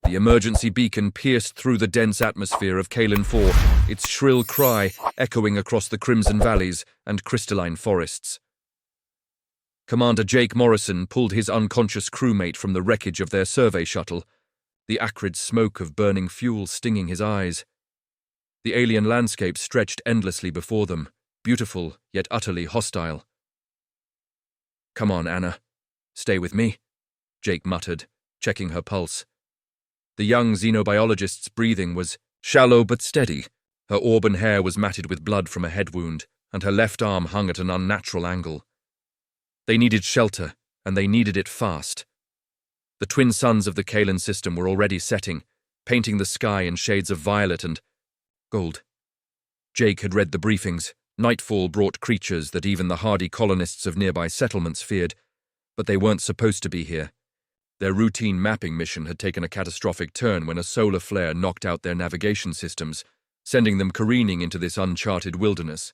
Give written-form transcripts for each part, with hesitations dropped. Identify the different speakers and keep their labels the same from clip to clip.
Speaker 1: The emergency beacon pierced through the dense atmosphere of Kalen 4, its shrill cry echoing across the crimson valleys and crystalline forests. Commander Jake Morrison pulled his unconscious crewmate from the wreckage of their survey shuttle, the acrid smoke of burning fuel stinging his eyes. The alien landscape stretched endlessly before them, beautiful yet utterly hostile. "Come on, Anna. Stay with me," Jake muttered, checking her pulse. The young xenobiologist's breathing was shallow but steady. Her auburn hair was matted with blood from a head wound, and her left arm hung at an unnatural angle. They needed shelter, and they needed it fast. The twin suns of the Kalen system were already setting, painting the sky in shades of violet and gold. Jake had read the briefings. Nightfall brought creatures that even the hardy colonists of nearby settlements feared, but they weren't supposed to be here. Their routine mapping mission had taken a catastrophic turn when a solar flare knocked out their navigation systems, sending them careening into this uncharted wilderness.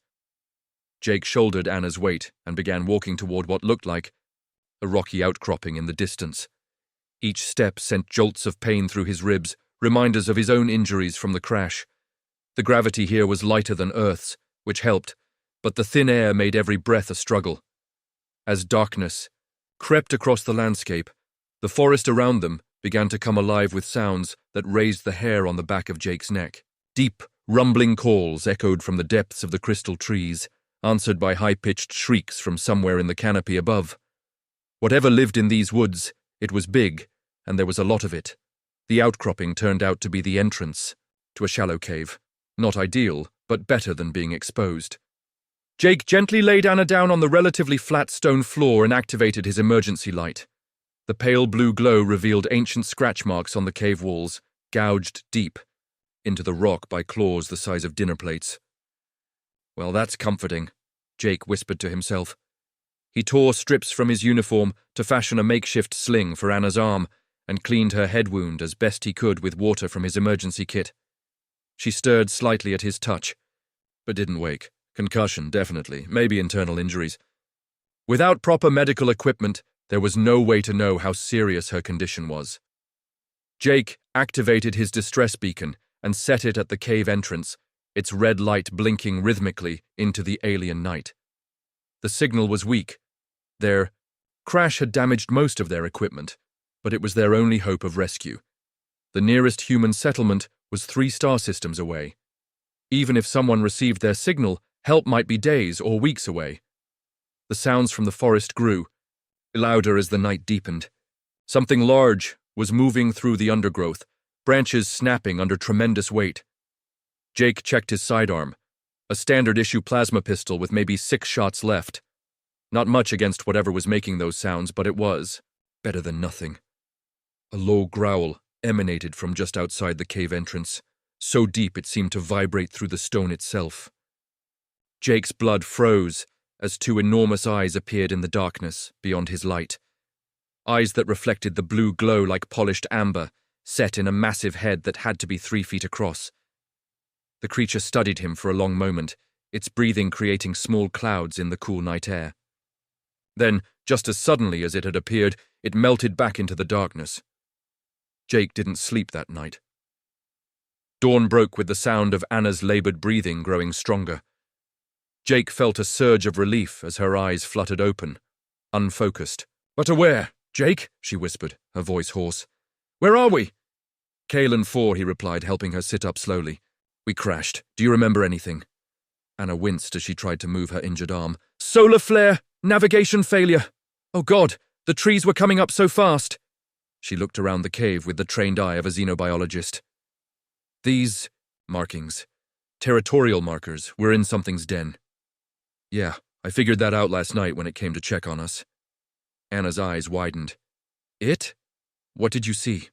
Speaker 1: Jake shouldered Anna's weight and began walking toward what looked like a rocky outcropping in the distance. Each step sent jolts of pain through his ribs, reminders of his own injuries from the crash. The gravity here was lighter than Earth's, which helped, but the thin air made every breath a struggle. As darkness crept across the landscape, the forest around them began to come alive with sounds that raised the hair on the back of Jake's neck. Deep, rumbling calls echoed from the depths of the crystal trees, answered by high-pitched shrieks from somewhere in the canopy above. Whatever lived in these woods, it was big, and there was a lot of it. The outcropping turned out to be the entrance to a shallow cave. Not ideal, but better than being exposed. Jake gently laid Anna down on the relatively flat stone floor and activated his emergency light. The pale blue glow revealed ancient scratch marks on the cave walls, gouged deep into the rock by claws the size of dinner plates. "Well, that's comforting," Jake whispered to himself. He tore strips from his uniform to fashion a makeshift sling for Anna's arm and cleaned her head wound as best he could with water from his emergency kit. She stirred slightly at his touch, but didn't wake. Concussion, definitely, maybe internal injuries. Without proper medical equipment, there was no way to know how serious her condition was. Jake activated his distress beacon and set it at the cave entrance, its red light blinking rhythmically into the alien night. The signal was weak. Their crash had damaged most of their equipment, but it was their only hope of rescue. The nearest human settlement was 3 star systems away. Even if someone received their signal, help might be days or weeks away. The sounds from the forest grew, louder as the night deepened. Something large was moving through the undergrowth, branches snapping under tremendous weight. Jake checked his sidearm, a standard-issue plasma pistol with maybe 6 shots left. Not much against whatever was making those sounds, but it was better than nothing. A low growl emanated from just outside the cave entrance, so deep it seemed to vibrate through the stone itself. Jake's blood froze as 2 enormous eyes appeared in the darkness beyond his light. Eyes that reflected the blue glow like polished amber, set in a massive head that had to be 3 feet across. The creature studied him for a long moment, its breathing creating small clouds in the cool night air. Then, just as suddenly as it had appeared, it melted back into the darkness. Jake didn't sleep that night. Dawn broke with the sound of Anna's labored breathing growing stronger. Jake felt a surge of relief as her eyes fluttered open, unfocused. "But where, Jake?" she whispered, her voice hoarse. "Where are we?" "Kalen 4, he replied, helping her sit up slowly. "We crashed. Do you remember anything?" Anna winced as she tried to move her injured arm. "Solar flare! Navigation failure! Oh God, the trees were coming up so fast!" She looked around the cave with the trained eye of a xenobiologist. "These markings, territorial markers, were in something's den." "Yeah, I figured that out last night when it came to check on us." Anna's eyes widened. "It? What did you see?"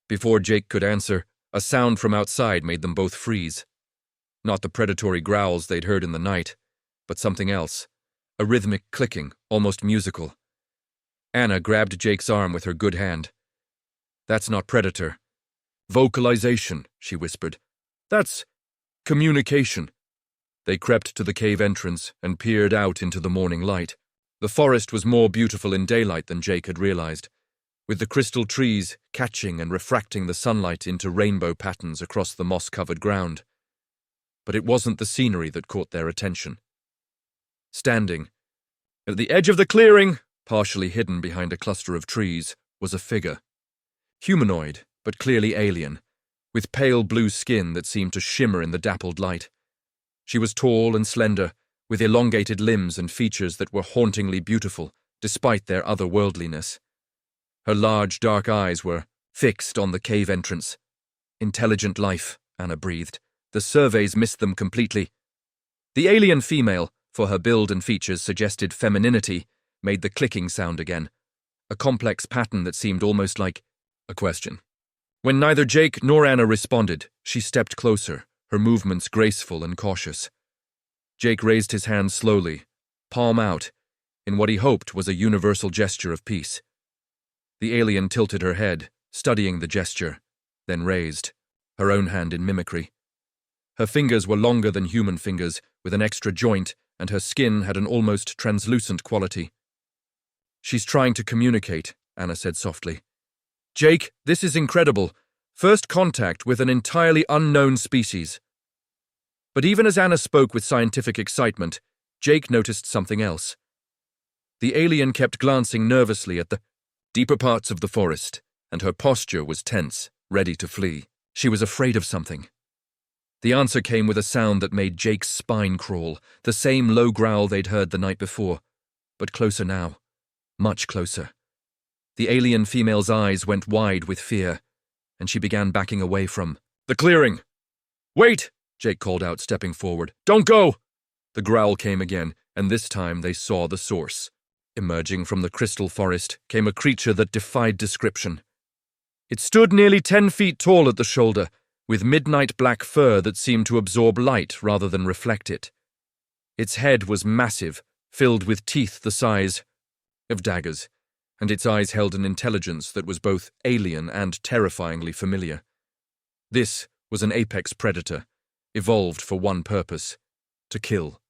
Speaker 1: Before Jake could answer, a sound from outside made them both freeze. Not the predatory growls they'd heard in the night, but something else. A rhythmic clicking, almost musical. Anna grabbed Jake's arm with her good hand. "That's not predator. Vocalization," she whispered. "That's communication." They crept to the cave entrance and peered out into the morning light. The forest was more beautiful in daylight than Jake had realized, with the crystal trees catching and refracting the sunlight into rainbow patterns across the moss-covered ground. But it wasn't the scenery that caught their attention. Standing at the edge of the clearing, partially hidden behind a cluster of trees, was a figure. Humanoid, but clearly alien, with pale blue skin that seemed to shimmer in the dappled light. She was tall and slender, with elongated limbs and features that were hauntingly beautiful, despite their otherworldliness. Her large, dark eyes were fixed on the cave entrance. Intelligent life, Anna breathed. The surveys missed them completely. The alien female, for her build and features suggested femininity, made the clicking sound again, a complex pattern that seemed almost like a question. When neither Jake nor Anna responded, she stepped closer, her movements graceful and cautious. Jake raised his hand slowly, palm out, in what he hoped was a universal gesture of peace. The alien tilted her head, studying the gesture, then raised, her own hand in mimicry. Her fingers were longer than human fingers, with an extra joint, and her skin had an almost translucent quality. "She's trying to communicate," Anna said softly. "Jake, this is incredible. First contact with an entirely unknown species." But even as Anna spoke with scientific excitement, Jake noticed something else. The alien kept glancing nervously at the deeper parts of the forest, and her posture was tense, ready to flee. She was afraid of something. The answer came with a sound that made Jake's spine crawl, the same low growl they'd heard the night before, but closer now, much closer. The alien female's eyes went wide with fear, and she began backing away from the clearing. "Wait!" Jake called out, stepping forward. "Don't go!" The growl came again, and this time they saw the source. Emerging from the crystal forest came a creature that defied description. It stood nearly 10 feet tall at the shoulder, with midnight black fur that seemed to absorb light rather than reflect it. Its head was massive, filled with teeth the size of daggers, and its eyes held an intelligence that was both alien and terrifyingly familiar. This was an apex predator, evolved for one purpose: to kill.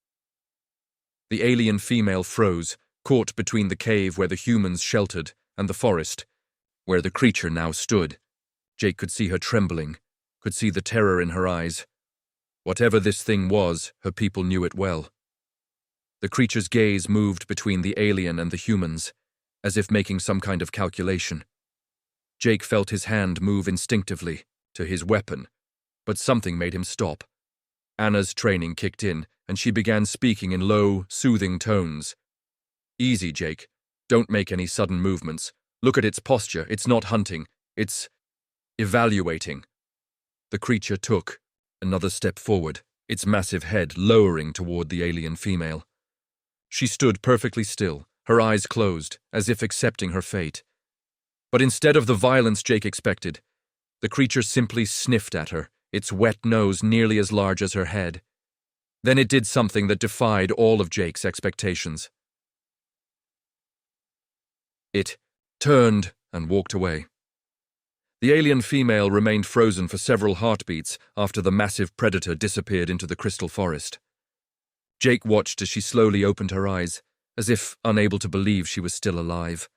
Speaker 1: The alien female froze, caught between the cave where the humans sheltered and the forest, where the creature now stood. Jake could see her trembling, could see the terror in her eyes. Whatever this thing was, her people knew it well. The creature's gaze moved between the alien and the humans, as if making some kind of calculation. Jake felt his hand move instinctively to his weapon, but something made him stop. Anna's training kicked in, and she began speaking in low, soothing tones. "Easy, Jake. Don't make any sudden movements. Look at its posture. It's not hunting. It's evaluating." The creature took another step forward, its massive head lowering toward the alien female. She stood perfectly still, her eyes closed, as if accepting her fate. But instead of the violence Jake expected, the creature simply sniffed at her, its wet nose nearly as large as her head. Then it did something that defied all of Jake's expectations. It turned and walked away. The alien female remained frozen for several heartbeats after the massive predator disappeared into the crystal forest. Jake watched as she slowly opened her eyes, as if unable to believe she was still alive.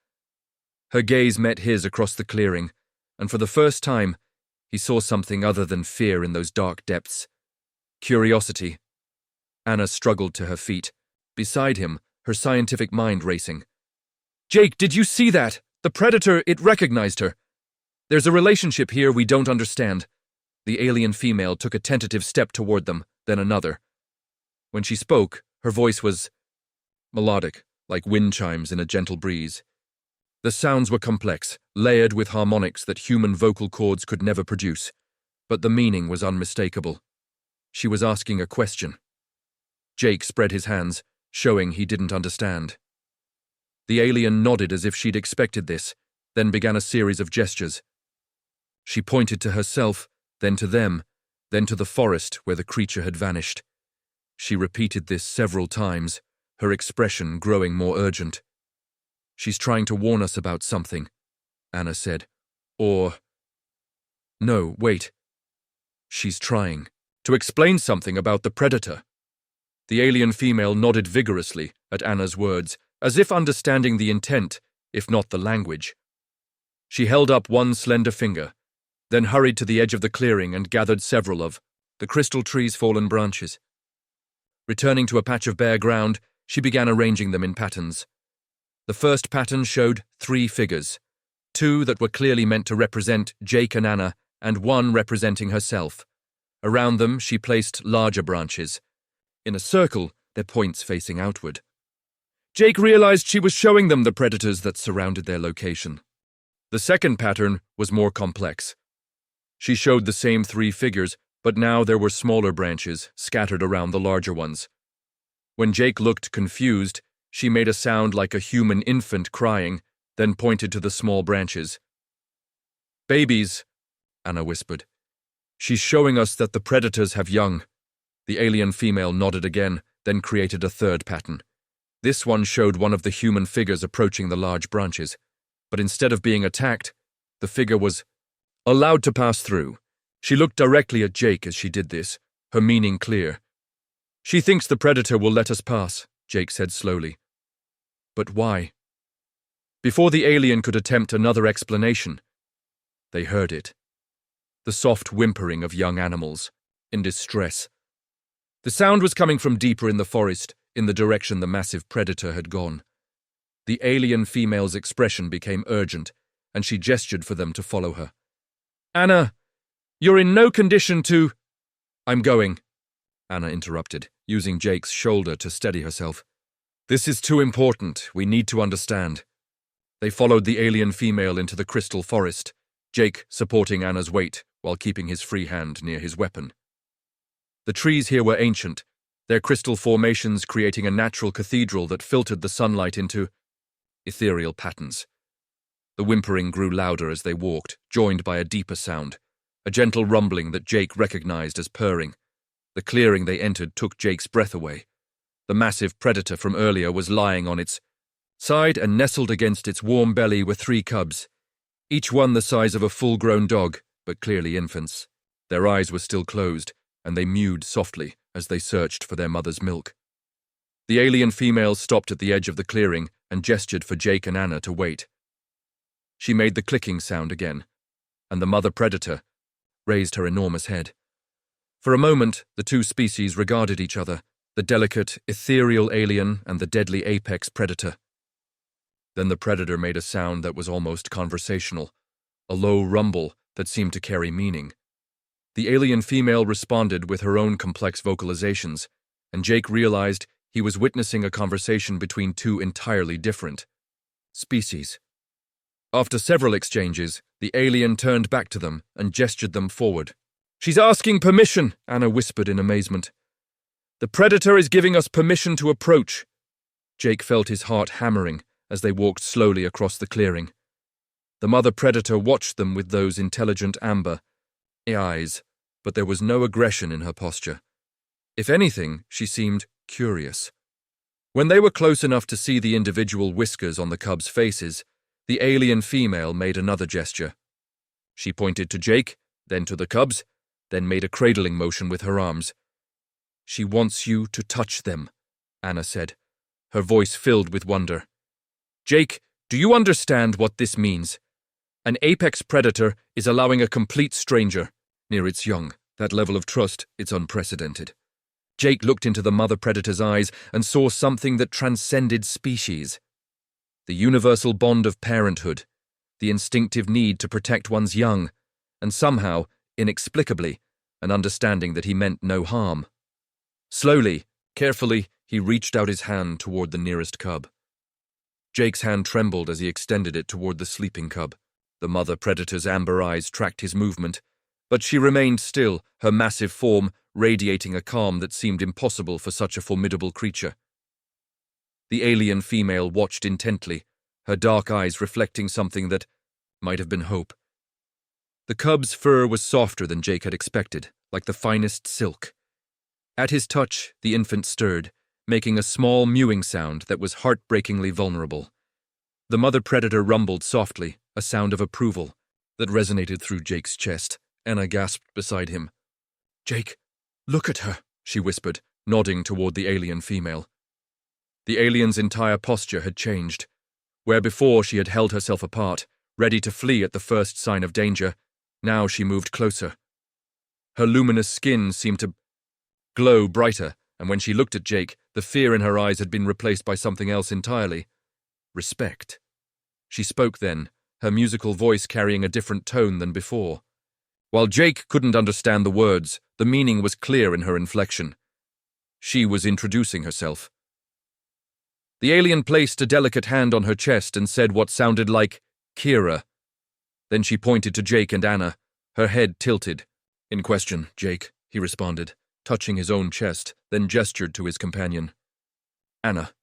Speaker 1: Her gaze met his across the clearing, and for the first time, he saw something other than fear in those dark depths. Curiosity. Anna struggled to her feet, beside him, her scientific mind racing. "Jake, did you see that? The predator, it recognized her. There's a relationship here we don't understand." The alien female took a tentative step toward them, then another. When she spoke, her voice was melodic, like wind chimes in a gentle breeze. The sounds were complex, layered with harmonics that human vocal cords could never produce, but the meaning was unmistakable. She was asking a question. Jake spread his hands, showing he didn't understand. The alien nodded as if she'd expected this, then began a series of gestures. She pointed to herself, then to them, then to the forest where the creature had vanished. She repeated this several times, her expression growing more urgent. "She's trying to warn us about something," Anna said. "Or... no, wait. She's trying to explain something about the predator." The alien female nodded vigorously at Anna's words, as if understanding the intent, if not the language. She held up one slender finger, then hurried to the edge of the clearing and gathered several of the crystal tree's fallen branches. Returning to a patch of bare ground, she began arranging them in patterns. The first pattern showed 3 figures, 2 that were clearly meant to represent Jake and Anna, and 1 representing herself. Around them, she placed larger branches, in a circle, their points facing outward. Jake realized she was showing them the predators that surrounded their location. The second pattern was more complex. She showed the same 3 figures, but now there were smaller branches scattered around the larger ones. When Jake looked confused, she made a sound like a human infant crying, then pointed to the small branches. "Babies," Anna whispered. "She's showing us that the predators have young." The alien female nodded again, then created a third pattern. This one showed one of the human figures approaching the large branches, but instead of being attacked, the figure was allowed to pass through. She looked directly at Jake as she did this, her meaning clear. "She thinks the predator will let us pass," Jake said slowly. "But why?" Before the alien could attempt another explanation, they heard it. The soft whimpering of young animals, in distress. The sound was coming from deeper in the forest, in the direction the massive predator had gone. The alien female's expression became urgent, and she gestured for them to follow her. "Anna, you're in no condition to—" "I'm going," Anna interrupted, using Jake's shoulder to steady herself. "This is too important. We need to understand." They followed the alien female into the crystal forest, Jake supporting Anna's weight while keeping his free hand near his weapon. The trees here were ancient, their crystal formations creating a natural cathedral that filtered the sunlight into ethereal patterns. The whimpering grew louder as they walked, joined by a deeper sound, a gentle rumbling that Jake recognized as purring. The clearing they entered took Jake's breath away. The massive predator from earlier was lying on its side, and nestled against its warm belly were 3 cubs, each one the size of a full-grown dog, but clearly infants. Their eyes were still closed, and they mewed softly as they searched for their mother's milk. The alien female stopped at the edge of the clearing and gestured for Jake and Anna to wait. She made the clicking sound again, and the mother predator raised her enormous head. For a moment, the 2 species regarded each other, the delicate, ethereal alien and the deadly apex predator. Then the predator made a sound that was almost conversational, a low rumble that seemed to carry meaning. The alien female responded with her own complex vocalizations, and Jake realized he was witnessing a conversation between 2 entirely different species. After several exchanges, the alien turned back to them and gestured them forward. "She's asking permission," Anna whispered in amazement. "The predator is giving us permission to approach." Jake felt his heart hammering as they walked slowly across the clearing. The mother predator watched them with those intelligent amber eyes, but there was no aggression in her posture. If anything, she seemed curious. When they were close enough to see the individual whiskers on the cubs' faces, the alien female made another gesture. She pointed to Jake, then to the cubs, then made a cradling motion with her arms. "She wants you to touch them," Anna said, her voice filled with wonder. "Jake, do you understand what this means? An apex predator is allowing a complete stranger near its young. That level of trust, it's unprecedented." Jake looked into the mother predator's eyes and saw something that transcended species. The universal bond of parenthood, the instinctive need to protect one's young, and somehow, inexplicably, an understanding that he meant no harm. Slowly, carefully, he reached out his hand toward the nearest cub. Jake's hand trembled as he extended it toward the sleeping cub. The mother predator's amber eyes tracked his movement, but she remained still, her massive form radiating a calm that seemed impossible for such a formidable creature. The alien female watched intently, her dark eyes reflecting something that might have been hope. The cub's fur was softer than Jake had expected, like the finest silk. At his touch, the infant stirred, making a small mewing sound that was heartbreakingly vulnerable. The mother predator rumbled softly, a sound of approval that resonated through Jake's chest. Anna gasped beside him. "Jake, look at her," she whispered, nodding toward the alien female. The alien's entire posture had changed. Where before she had held herself apart, ready to flee at the first sign of danger. Now she moved closer. Her luminous skin seemed to glow brighter, and when she looked at Jake, the fear in her eyes had been replaced by something else entirely. Respect. She spoke then, her musical voice carrying a different tone than before. While Jake couldn't understand the words, the meaning was clear in her inflection. She was introducing herself. The alien placed a delicate hand on her chest and said what sounded like, "Kira." Then she pointed to Jake and Anna, her head tilted. "In question, Jake," he responded, touching his own chest, then gestured to his companion. "Anna."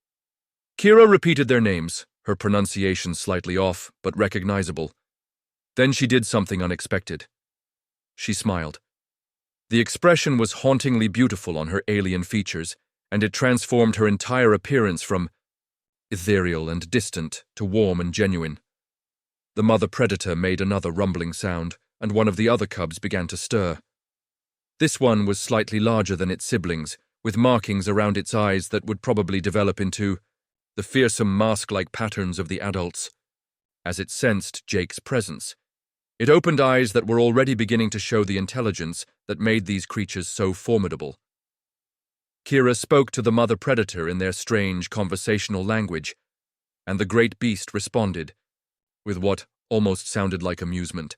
Speaker 1: Kira repeated their names, her pronunciation slightly off, but recognizable. Then she did something unexpected. She smiled. The expression was hauntingly beautiful on her alien features, and it transformed her entire appearance from ethereal and distant to warm and genuine. The mother predator made another rumbling sound, and one of the other cubs began to stir. This one was slightly larger than its siblings, with markings around its eyes that would probably develop into the fearsome mask-like patterns of the adults. As it sensed Jake's presence, it opened eyes that were already beginning to show the intelligence that made these creatures so formidable. Kira spoke to the mother predator in their strange conversational language, and the great beast responded, with what almost sounded like amusement.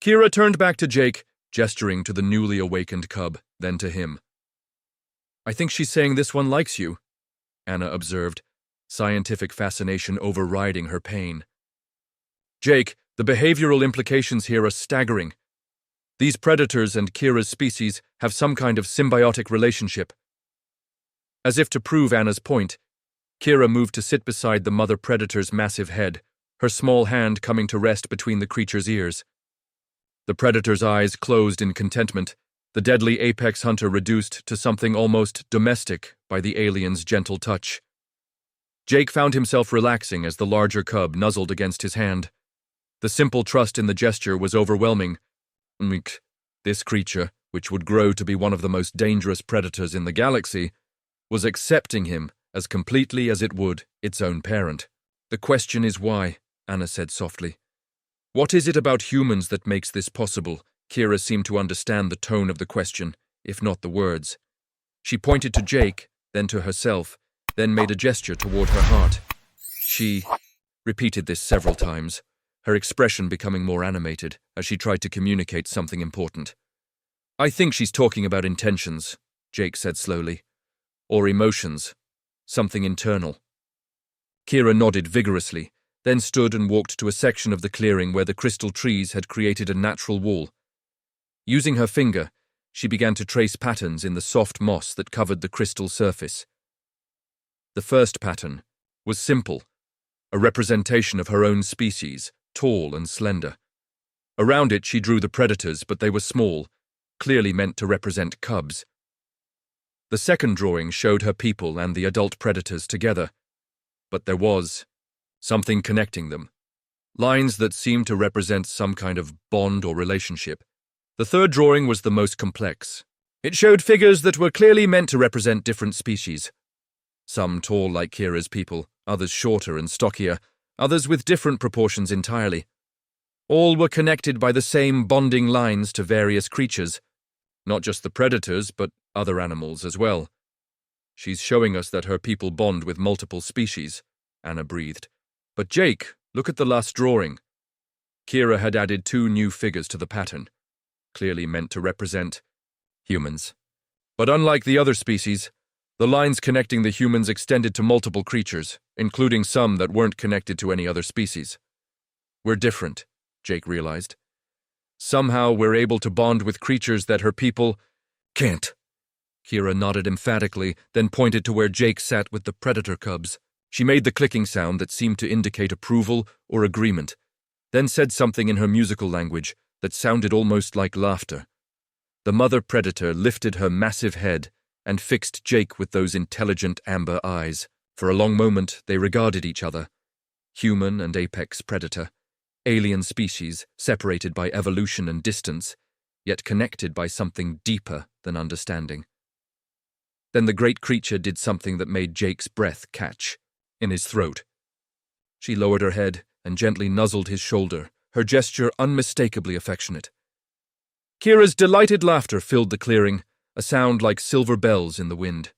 Speaker 1: Kira turned back to Jake, gesturing to the newly awakened cub, then to him. "I think she's saying this one likes you," Anna observed, scientific fascination overriding her pain. "Jake, the behavioral implications here are staggering. These predators and Kira's species have some kind of symbiotic relationship." As if to prove Anna's point, Kira moved to sit beside the mother predator's massive head, her small hand coming to rest between the creature's ears. The predator's eyes closed in contentment, the deadly apex hunter reduced to something almost domestic by the alien's gentle touch. Jake found himself relaxing as the larger cub nuzzled against his hand. The simple trust in the gesture was overwhelming. This creature, which would grow to be one of the most dangerous predators in the galaxy, was accepting him as completely as it would its own parent. "The question is why," Anna said softly. "What is it about humans that makes this possible?" Kira seemed to understand the tone of the question, if not the words. She pointed to Jake, then to herself, then made a gesture toward her heart. She repeated this several times, her expression becoming more animated as she tried to communicate something important. "I think she's talking about intentions," Jake said slowly. "Or emotions. Something internal." Kira nodded vigorously, then stood and walked to a section of the clearing where the crystal trees had created a natural wall. Using her finger, she began to trace patterns in the soft moss that covered the crystal surface. The first pattern was simple, a representation of her own species, tall and slender. Around it she drew the predators, but they were small, clearly meant to represent cubs. The second drawing showed her people and the adult predators together, but there was something connecting them, lines that seemed to represent some kind of bond or relationship. The third drawing was the most complex. It showed figures that were clearly meant to represent different species. Some tall like Kira's people, others shorter and stockier, others with different proportions entirely. All were connected by the same bonding lines to various creatures, not just the predators, but other animals as well. "She's showing us that her people bond with multiple species," Anna breathed. "But Jake, look at the last drawing." Kira had added 2 new figures to the pattern, clearly meant to represent humans. But unlike the other species, the lines connecting the humans extended to multiple creatures, including some that weren't connected to any other species. "We're different," Jake realized. "Somehow we're able to bond with creatures that her people can't." Kira nodded emphatically, then pointed to where Jake sat with the predator cubs. She made the clicking sound that seemed to indicate approval or agreement, then said something in her musical language that sounded almost like laughter. The mother predator lifted her massive head and fixed Jake with those intelligent amber eyes. For a long moment they regarded each other, human and apex predator, alien species separated by evolution and distance, yet connected by something deeper than understanding. Then the great creature did something that made Jake's breath catch in his throat. She lowered her head and gently nuzzled his shoulder, her gesture unmistakably affectionate. Kira's delighted laughter filled the clearing, a sound like silver bells in the wind.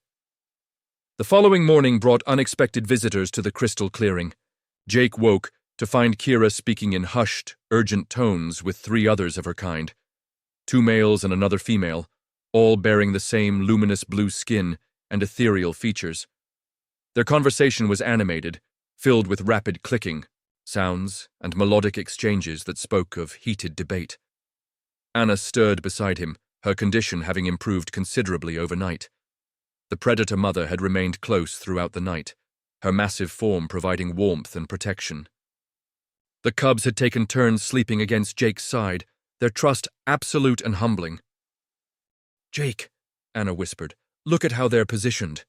Speaker 1: The following morning brought unexpected visitors to the crystal clearing. Jake woke to find Kira speaking in hushed, urgent tones with 3 others of her kind, 2 males and another female, all bearing the same luminous blue skin and ethereal features. Their conversation was animated, filled with rapid clicking, sounds, and melodic exchanges that spoke of heated debate. Anna stirred beside him, her condition having improved considerably overnight. The predator mother had remained close throughout the night, her massive form providing warmth and protection. The cubs had taken turns sleeping against Jake's side, their trust absolute and humbling. "Jake," Anna whispered, "look at how they're positioned."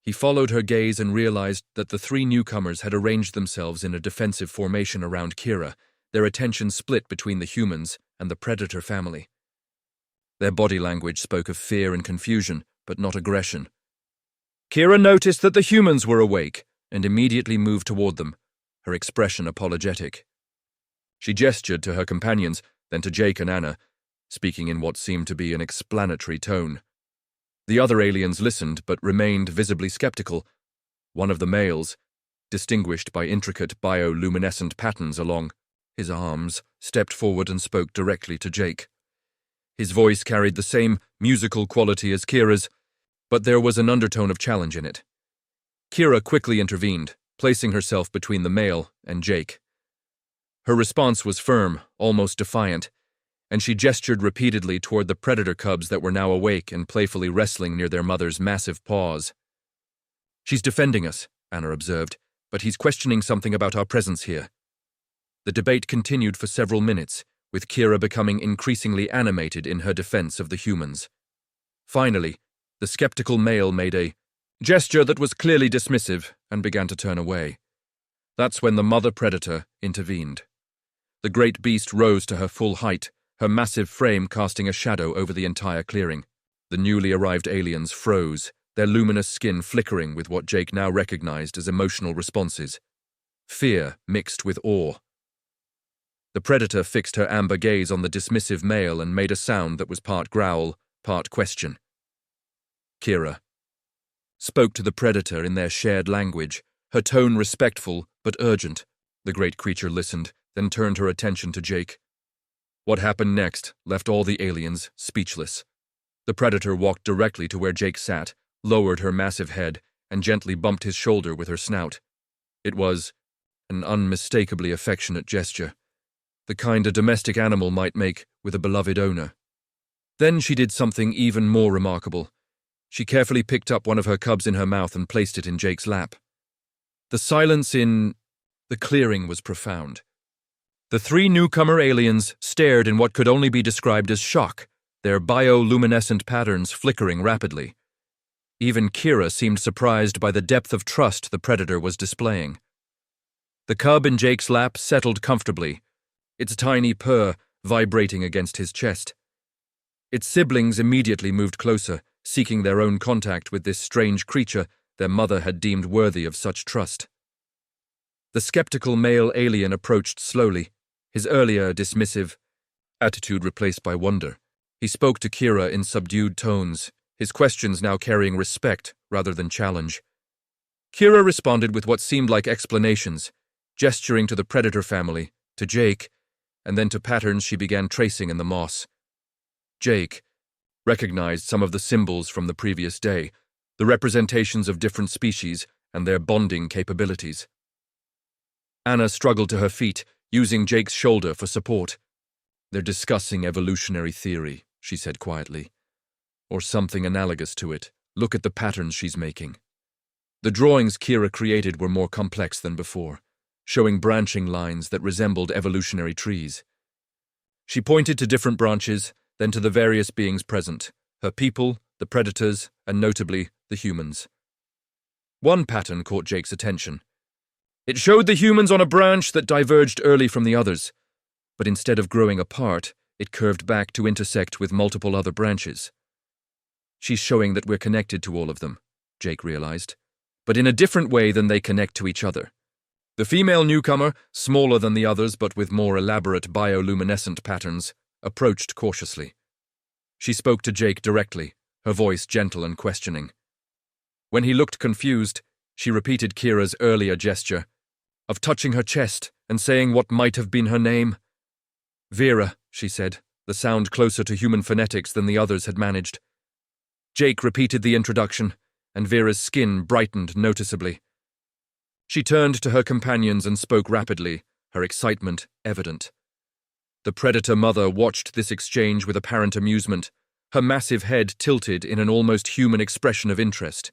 Speaker 1: He followed her gaze and realized that the 3 newcomers had arranged themselves in a defensive formation around Kira, their attention split between the humans and the predator family. Their body language spoke of fear and confusion, but not aggression. Kira noticed that the humans were awake and immediately moved toward them, her expression apologetic. She gestured to her companions, then to Jake and Anna, speaking in what seemed to be an explanatory tone. The other aliens listened but remained visibly skeptical. One of the males, distinguished by intricate bioluminescent patterns along his arms, stepped forward and spoke directly to Jake. His voice carried the same musical quality as Kira's, but there was an undertone of challenge in it. Kira quickly intervened, placing herself between the male and Jake. Her response was firm, almost defiant, and she gestured repeatedly toward the predator cubs that were now awake and playfully wrestling near their mother's massive paws. "She's defending us," Anna observed, "but he's questioning something about our presence here." The debate continued for several minutes, with Kira becoming increasingly animated in her defense of the humans. Finally, the skeptical male made a gesture that was clearly dismissive and began to turn away. That's when the mother predator intervened. The great beast rose to her full height, her massive frame casting a shadow over the entire clearing. The newly arrived aliens froze, their luminous skin flickering with what Jake now recognized as emotional responses. Fear mixed with awe. The predator fixed her amber gaze on the dismissive male and made a sound that was part growl, part question. Kira spoke to the predator in their shared language, her tone respectful but urgent. The great creature listened, then turned her attention to Jake. What happened next left all the aliens speechless. The predator walked directly to where Jake sat, lowered her massive head, and gently bumped his shoulder with her snout. It was an unmistakably affectionate gesture, the kind a domestic animal might make with a beloved owner. Then she did something even more remarkable. She carefully picked up one of her cubs in her mouth and placed it in Jake's lap. The silence in the clearing was profound. The 3 newcomer aliens stared in what could only be described as shock, their bioluminescent patterns flickering rapidly. Even Kira seemed surprised by the depth of trust the predator was displaying. The cub in Jake's lap settled comfortably, its tiny purr vibrating against his chest. Its siblings immediately moved closer, seeking their own contact with this strange creature their mother had deemed worthy of such trust. The skeptical male alien approached slowly, his earlier dismissive attitude replaced by wonder. He spoke to Kira in subdued tones, his questions now carrying respect rather than challenge. Kira responded with what seemed like explanations, gesturing to the predator family, to Jake, and then to patterns she began tracing in the moss. Jake recognized some of the symbols from the previous day, the representations of different species and their bonding capabilities. Anna struggled to her feet, using Jake's shoulder for support. "They're discussing evolutionary theory," she said quietly. "Or something analogous to it. Look at the patterns she's making." The drawings Kira created were more complex than before, showing branching lines that resembled evolutionary trees. She pointed to different branches, then to the various beings present, her people, the predators, and notably, the humans. One pattern caught Jake's attention. It showed the humans on a branch that diverged early from the others, but instead of growing apart, it curved back to intersect with multiple other branches. "She's showing that we're connected to all of them," Jake realized, "but in a different way than they connect to each other. The female newcomer, smaller than the others but with more elaborate bioluminescent patterns, approached cautiously. She spoke to Jake directly, her voice gentle and questioning. When he looked confused, she repeated Kira's earlier gesture of touching her chest and saying what might have been her name. Vera, she said, the sound closer to human phonetics than the others had managed. Jake repeated the introduction, and Vera's skin brightened noticeably. She turned to her companions and spoke rapidly, her excitement evident. The predator mother watched this exchange with apparent amusement, her massive head tilted in an almost human expression of interest.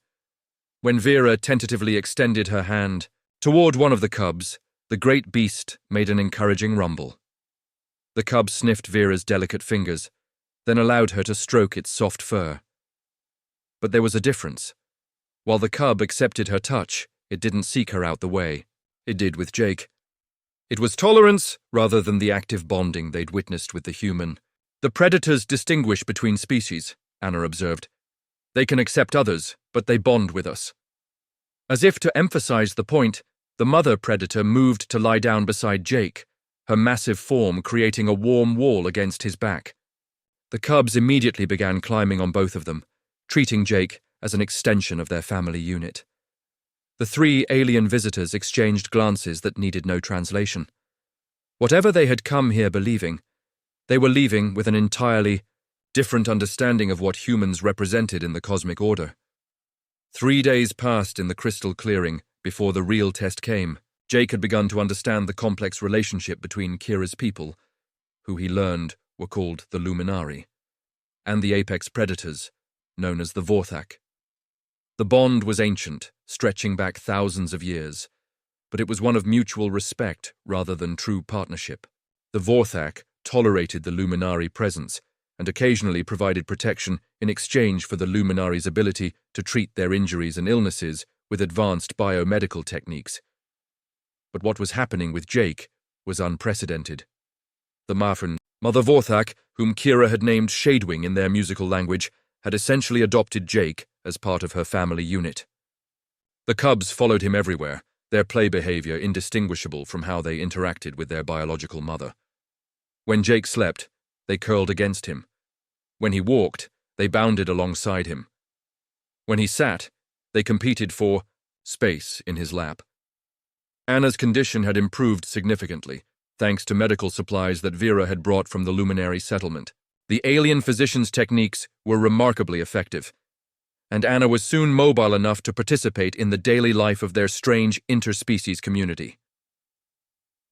Speaker 1: When Vera tentatively extended her hand toward one of the cubs, the great beast made an encouraging rumble. The cub sniffed Vera's delicate fingers, then allowed her to stroke its soft fur. But there was a difference. While the cub accepted her touch, it didn't seek her out the way. It did with Jake. It was tolerance rather than the active bonding they'd witnessed with the human. The predators distinguish between species, Anna observed. They can accept others, but they bond with us. As if to emphasize the point, the mother predator moved to lie down beside Jake, her massive form creating a warm wall against his back. The cubs immediately began climbing on both of them, treating Jake as an extension of their family unit. The three alien visitors exchanged glances that needed no translation. Whatever they had come here believing, they were leaving with an entirely different understanding of what humans represented in the cosmic order. 3 days passed in the crystal clearing before the real test came. Jake had begun to understand the complex relationship between Kira's people, who he learned were called the Luminari, and the apex predators, known as the Vorthak. The bond was ancient, stretching back thousands of years, but it was one of mutual respect rather than true partnership. The Vorthak tolerated the Luminari presence and occasionally provided protection in exchange for the Luminari's ability to treat their injuries and illnesses with advanced biomedical techniques. But what was happening with Jake was unprecedented. The Marfen, Mother Vorthak, whom Kira had named Shadewing in their musical language, had essentially adopted Jake as part of her family unit. The cubs followed him everywhere, their play behavior indistinguishable from how they interacted with their biological mother. When Jake slept, they curled against him. When he walked, they bounded alongside him. When he sat, they competed for space in his lap. Anna's condition had improved significantly, thanks to medical supplies that Vera had brought from the Luminary settlement. The alien physician's techniques were remarkably effective, and Anna was soon mobile enough to participate in the daily life of their strange interspecies community.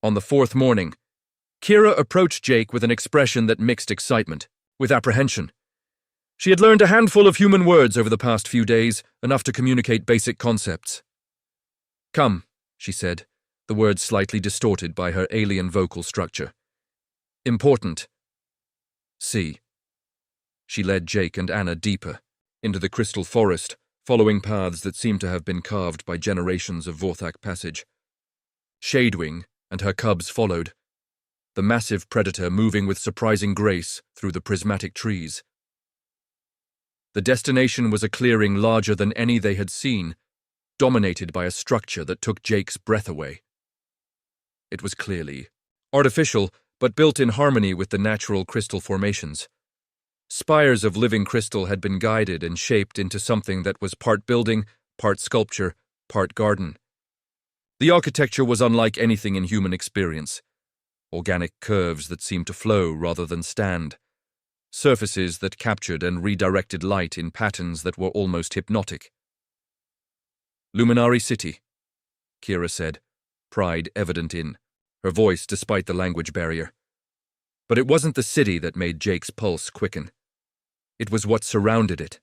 Speaker 1: On the 4th morning, Kira approached Jake with an expression that mixed excitement with apprehension. She had learned a handful of human words over the past few days, enough to communicate basic concepts. "Come," she said, the words slightly distorted by her alien vocal structure. "Important. See." She led Jake and Anna deeper, into the crystal forest, following paths that seemed to have been carved by generations of Vorthak passage. Shadewing and her cubs followed, the massive predator moving with surprising grace through the prismatic trees. The destination was a clearing larger than any they had seen, dominated by a structure that took Jake's breath away. It was clearly artificial, but built in harmony with the natural crystal formations. Spires of living crystal had been guided and shaped into something that was part building, part sculpture, part garden. The architecture was unlike anything in human experience. Organic curves that seemed to flow rather than stand. Surfaces that captured and redirected light in patterns that were almost hypnotic. "Luminary City," Kira said, pride evident in her voice despite the language barrier. But it wasn't the city that made Jake's pulse quicken. It was what surrounded it.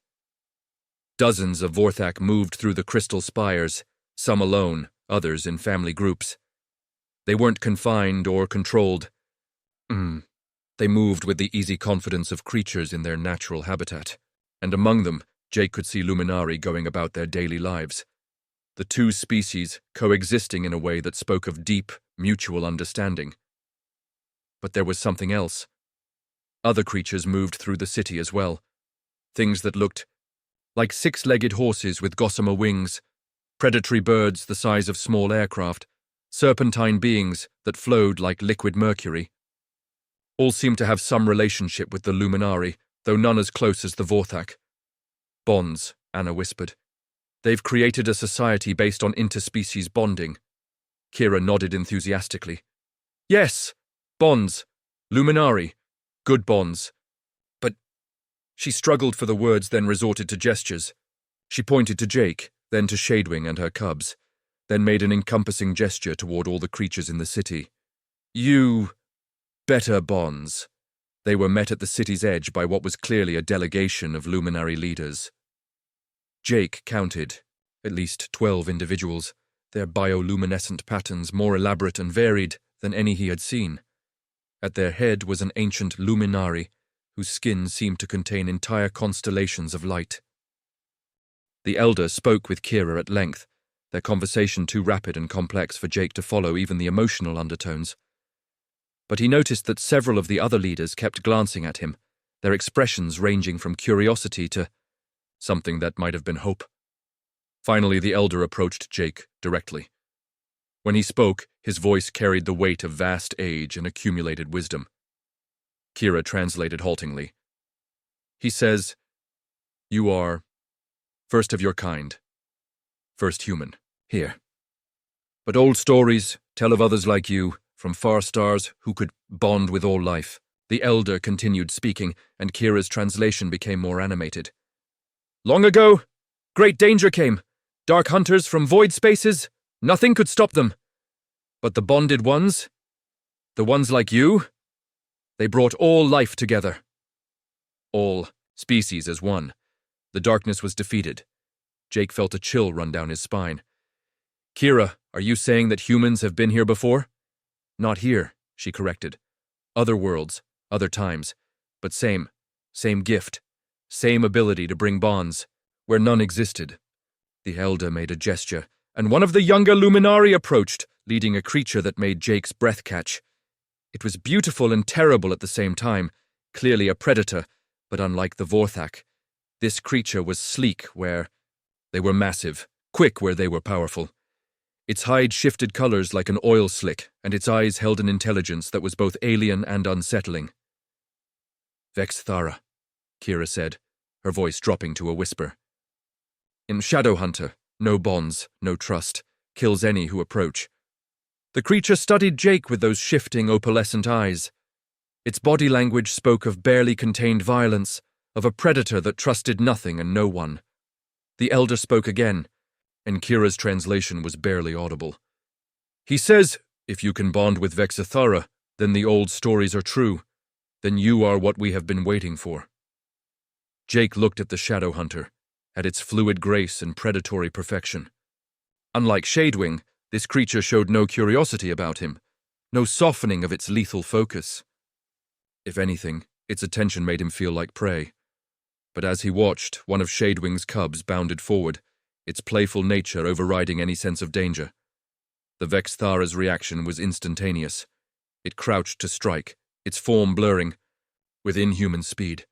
Speaker 1: Dozens of Vorthak moved through the crystal spires, some alone, others in family groups. They weren't confined or controlled. They moved with the easy confidence of creatures in their natural habitat, and among them, Jake could see Luminari going about their daily lives. The two species coexisting in a way that spoke of deep, mutual understanding. But there was something else. Other creatures moved through the city as well. Things that looked like 6-legged horses with gossamer wings, predatory birds the size of small aircraft, serpentine beings that flowed like liquid mercury. All seemed to have some relationship with the Luminari, though none as close as the Vorthak. Bonds, Anna whispered. They've created a society based on interspecies bonding. Kira nodded enthusiastically. Yes, bonds. Luminari. Good bonds. But she struggled for the words, then resorted to gestures. She pointed to Jake, then to Shadewing and her cubs, then made an encompassing gesture toward all the creatures in the city. You... better bonds. They were met at the city's edge by what was clearly a delegation of luminary leaders. Jake counted, at least 12 individuals, their bioluminescent patterns more elaborate and varied than any he had seen. At their head was an ancient luminari, whose skin seemed to contain entire constellations of light. The elder spoke with Kira at length, their conversation too rapid and complex for Jake to follow even the emotional undertones. But he noticed that several of the other leaders kept glancing at him, their expressions ranging from curiosity to something that might have been hope. Finally, the elder approached Jake directly. When he spoke, his voice carried the weight of vast age and accumulated wisdom. Kira translated haltingly. He says, "You are first of your kind, first human, here. But old stories tell of others like you, from far stars, who could bond with all life." The elder continued speaking, and Kira's translation became more animated. "Long ago, great danger came. Dark hunters from void spaces, nothing could stop them. But the bonded ones, the ones like you, they brought all life together. All species as one. The darkness was defeated." Jake felt a chill run down his spine. "Kira, are you saying that humans have been here before?" "Not here," she corrected. "Other worlds, other times, but same gift, same ability to bring bonds, where none existed." The elder made a gesture, and one of the younger Luminari approached, leading a creature that made Jake's breath catch. It was beautiful and terrible at the same time, clearly a predator, but unlike the Vorthak, this creature was sleek where they were massive, quick where they were powerful. Its hide shifted colors like an oil slick, and its eyes held an intelligence that was both alien and unsettling. "Vexthara," Kira said, her voice dropping to a whisper. "In Shadowhunter, no bonds, no trust, kills any who approach." The creature studied Jake with those shifting opalescent eyes. Its body language spoke of barely contained violence, of a predator that trusted nothing and no one. The elder spoke again, and Kira's translation was barely audible. He says, "If you can bond with Vexthara, then the old stories are true. Then you are what we have been waiting for." Jake looked at the Shadowhunter, at its fluid grace and predatory perfection. Unlike Shadewing, this creature showed no curiosity about him, no softening of its lethal focus. If anything, its attention made him feel like prey. But as he watched, one of Shadewing's cubs bounded forward, its playful nature overriding any sense of danger. The Vexthara's reaction was instantaneous. It crouched to strike, its form blurring, with inhuman speed.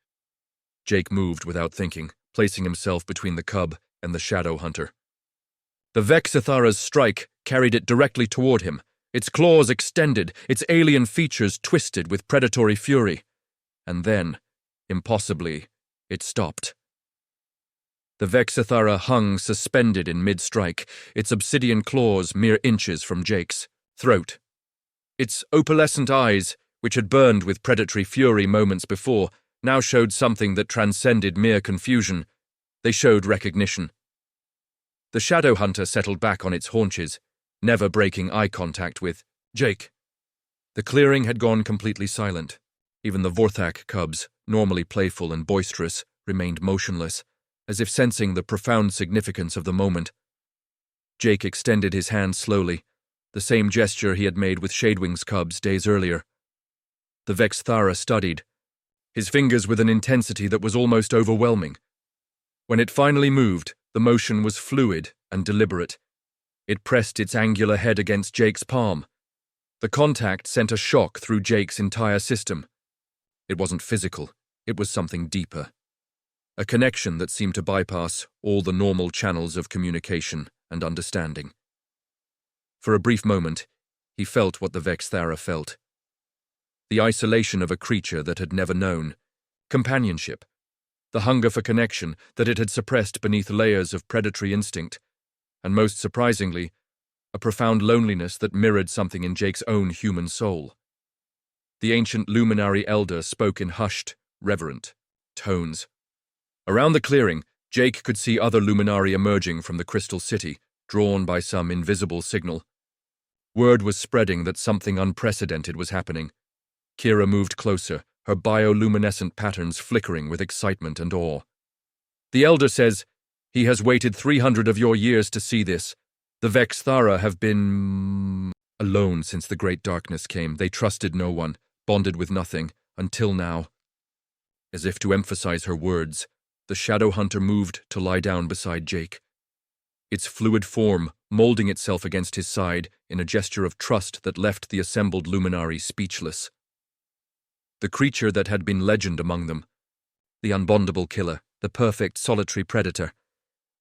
Speaker 1: Jake moved without thinking, placing himself between the cub and the Shadowhunter. The Vexthara's strike carried it directly toward him, its claws extended, its alien features twisted with predatory fury. And then, impossibly, it stopped. The Vexthara hung suspended in mid-strike, its obsidian claws mere inches from Jake's throat. Its opalescent eyes, which had burned with predatory fury moments before, now showed something that transcended mere confusion. They showed recognition. The Shadowhunter settled back on its haunches, never breaking eye contact with Jake. The clearing had gone completely silent. Even the Vorthak cubs, normally playful and boisterous, remained motionless, as if sensing the profound significance of the moment. Jake extended his hand slowly, the same gesture he had made with Shadewing's cubs days earlier. The Vexthara studied, his fingers with an intensity that was almost overwhelming. When it finally moved, the motion was fluid and deliberate. It pressed its angular head against Jake's palm. The contact sent a shock through Jake's entire system. It wasn't physical, it was something deeper. A connection that seemed to bypass all the normal channels of communication and understanding. For a brief moment, He felt what the Vexthara felt. The isolation of a creature that had never known. Companionship. The hunger for connection that it had suppressed beneath layers of predatory instinct. And most surprisingly, a profound loneliness that mirrored something in Jake's own human soul. The ancient luminary elder spoke in hushed, reverent tones. Around the clearing, Jake could see other luminari emerging from the crystal city, drawn by some invisible signal. Word was spreading that something unprecedented was happening. Kira moved closer, her bioluminescent patterns flickering with excitement and awe. The elder says, "He has waited 300 of your years to see this. The Vexthara have been alone since the great darkness came. They trusted no one, bonded with nothing, until now." As if to emphasize her words, the shadow hunter moved to lie down beside Jake. Its fluid form molding itself against his side in a gesture of trust that left the assembled luminari speechless. The creature that had been legend among them, the unbondable killer, the perfect solitary predator,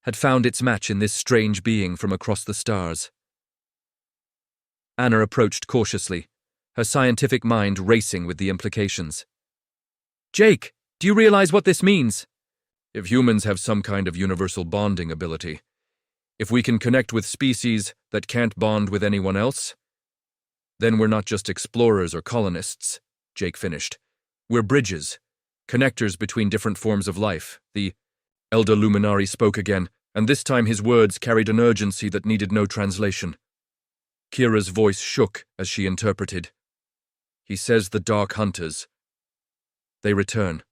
Speaker 1: had found its match in this strange being from across the stars. Anna approached cautiously, her scientific mind racing with the implications. "Jake, do you realize what this means?" "If humans have some kind of universal bonding ability, if we can connect with species that can't bond with anyone else, then we're not just explorers or colonists," Jake finished. "We're bridges, connectors between different forms of life." The elder luminari spoke again, and this time his words carried an urgency that needed no translation. Kira's voice shook as she interpreted. "He says the Dark Hunters. They return.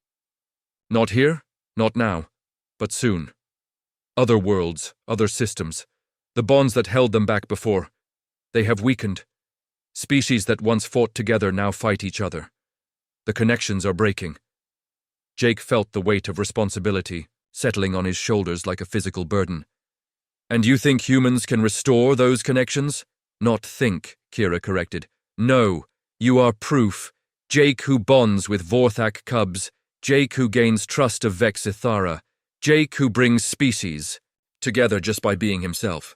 Speaker 1: Not here, not now, but soon. Other worlds, other systems, the bonds that held them back before, they have weakened. Species that once fought together now fight each other. The connections are breaking." Jake felt the weight of responsibility settling on his shoulders like a physical burden. "And you think humans can restore those connections?" "Not think," Kira corrected. "No, you are proof. Jake who bonds with Vorthak cubs, Jake who gains trust of Vexithara, Jake who brings species together just by being himself."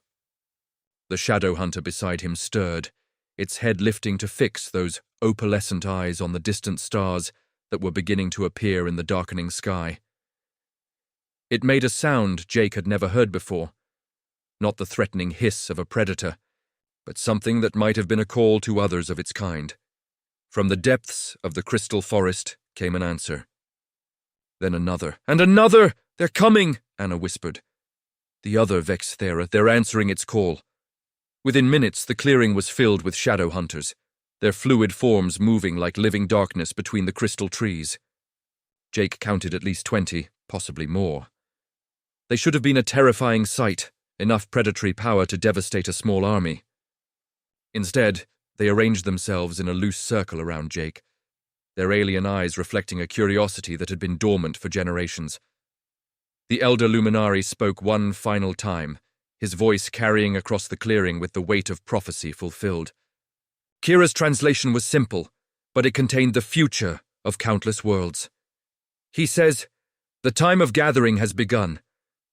Speaker 1: The shadow hunter beside him stirred, its head lifting to fix those opalescent eyes on the distant stars that were beginning to appear in the darkening sky. It made a sound Jake had never heard before, not the threatening hiss of a predator, but something that might have been a call to others of its kind. From the depths of the crystal forest came an answer. Then another, and another! "They're coming!" Anna whispered. "The other Vexthara, they're answering its call." Within minutes, the clearing was filled with shadow hunters, their fluid forms moving like living darkness between the crystal trees. Jake counted at least 20, possibly more. They should have been a terrifying sight, enough predatory power to devastate a small army. Instead, they arranged themselves in a loose circle around Jake, their alien eyes reflecting a curiosity that had been dormant for generations. The elder luminari spoke one final time, his voice carrying across the clearing with the weight of prophecy fulfilled. Kira's translation was simple, but it contained the future of countless worlds. He says, "The time of gathering has begun.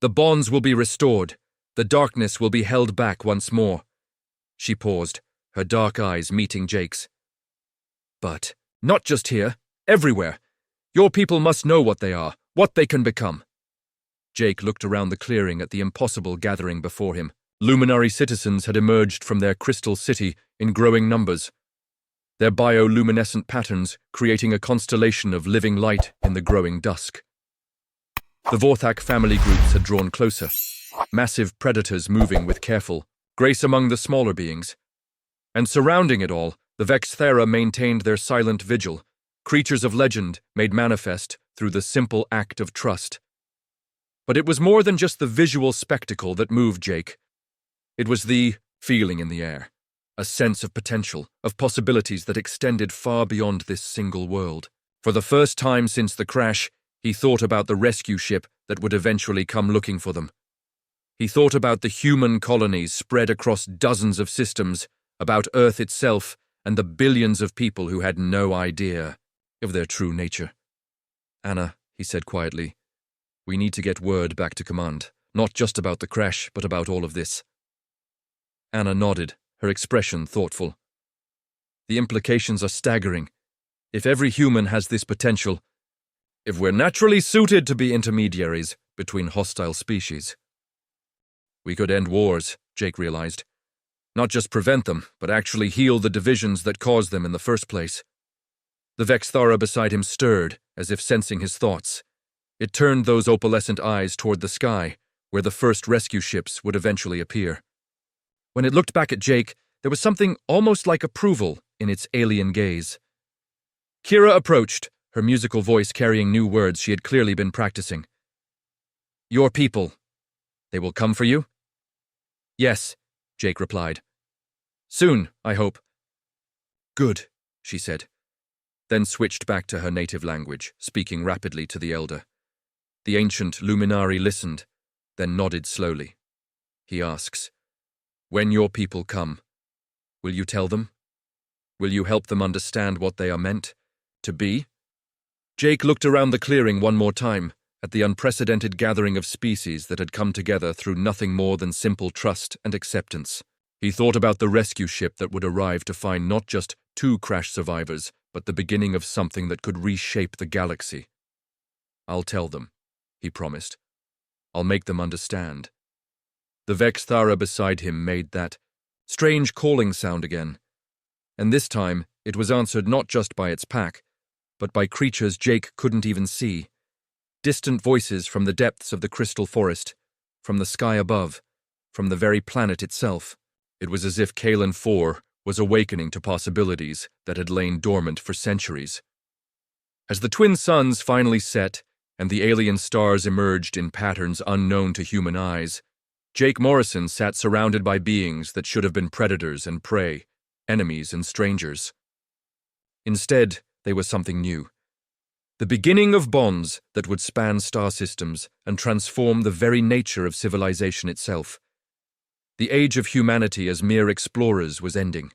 Speaker 1: The bonds will be restored. The darkness will be held back once more." She paused, her dark eyes meeting Jake's. "But not just here, everywhere. Your people must know what they are, what they can become." Jake looked around the clearing at the impossible gathering before him. Luminary citizens had emerged from their crystal city in growing numbers, their bioluminescent patterns creating a constellation of living light in the growing dusk. The Vorthak family groups had drawn closer, massive predators moving with careful grace among the smaller beings. And surrounding it all, the Vexthara maintained their silent vigil, creatures of legend made manifest through the simple act of trust. But it was more than just the visual spectacle that moved Jake. It was the feeling in the air, a sense of potential, of possibilities that extended far beyond this single world. For the first time since the crash, he thought about the rescue ship that would eventually come looking for them. He thought about the human colonies spread across dozens of systems, about Earth itself, and the billions of people who had no idea of their true nature. "Anna," he said quietly, "we need to get word back to command, not just about the crash, but about all of this." Anna nodded, her expression thoughtful. The implications are staggering. If every human has this potential, if we're naturally suited to be intermediaries between hostile species, we could end wars, Jake realized. Not just prevent them, but actually heal the divisions that caused them in the first place. The Vexthara beside him stirred, as if sensing his thoughts. It turned those opalescent eyes toward the sky, where the first rescue ships would eventually appear. When it looked back at Jake, there was something almost like approval in its alien gaze. Kira approached, her musical voice carrying new words she had clearly been practicing. "Your people. They will come for you?" "Yes," Jake replied. "Soon, I hope." "Good," she said, then switched back to her native language, speaking rapidly to the elder. The ancient luminari listened, then nodded slowly. He asks, "When your people come, will you tell them? Will you help them understand what they are meant to be?" Jake looked around the clearing one more time, at the unprecedented gathering of species that had come together through nothing more than simple trust and acceptance. He thought about the rescue ship that would arrive to find not just 2 crash survivors, but the beginning of something that could reshape the galaxy. "I'll tell them," he promised. "I'll make them understand." The Vexthara beside him made that strange calling sound again, and this time it was answered not just by its pack, but by creatures Jake couldn't even see. Distant voices from the depths of the crystal forest, from the sky above, from the very planet itself. It was as if Kalen 4 was awakening to possibilities that had lain dormant for centuries. As the twin suns finally set and the alien stars emerged in patterns unknown to human eyes, Jake Morrison sat surrounded by beings that should have been predators and prey, enemies and strangers. Instead, they were something new. The beginning of bonds that would span star systems and transform the very nature of civilization itself. The age of humanity as mere explorers was ending.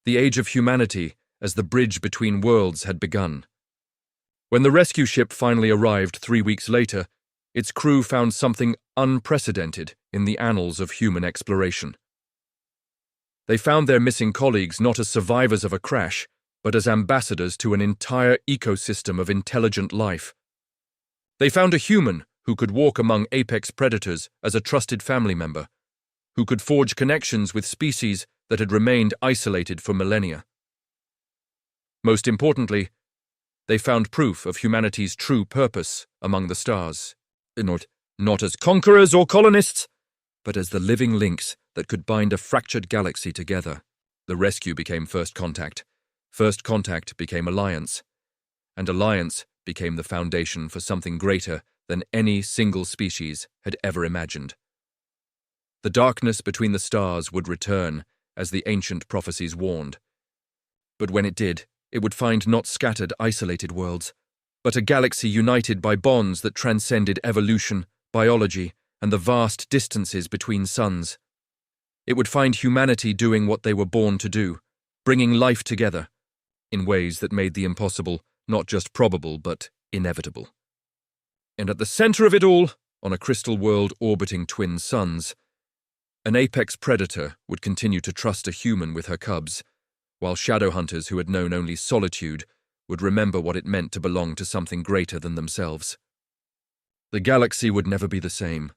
Speaker 1: The age of humanity as the bridge between worlds had begun. When the rescue ship finally arrived 3 weeks later, its crew found something unprecedented in the annals of human exploration. They found their missing colleagues not as survivors of a crash, but as ambassadors to an entire ecosystem of intelligent life. They found a human who could walk among apex predators as a trusted family member, who could forge connections with species that had remained isolated for millennia. Most importantly, they found proof of humanity's true purpose among the stars, not as conquerors or colonists, but as the living links that could bind a fractured galaxy together. The rescue became first contact. First contact became alliance, and alliance became the foundation for something greater than any single species had ever imagined. The darkness between the stars would return, as the ancient prophecies warned. But when it did, it would find not scattered, isolated worlds, but a galaxy united by bonds that transcended evolution, biology, and the vast distances between suns. It would find humanity doing what they were born to do, bringing life together, in ways that made the impossible not just probable but inevitable. And at the center of it all, on a crystal world orbiting twin suns, an apex predator would continue to trust a human with her cubs, while shadow hunters who had known only solitude would remember what it meant to belong to something greater than themselves. The galaxy would never be the same,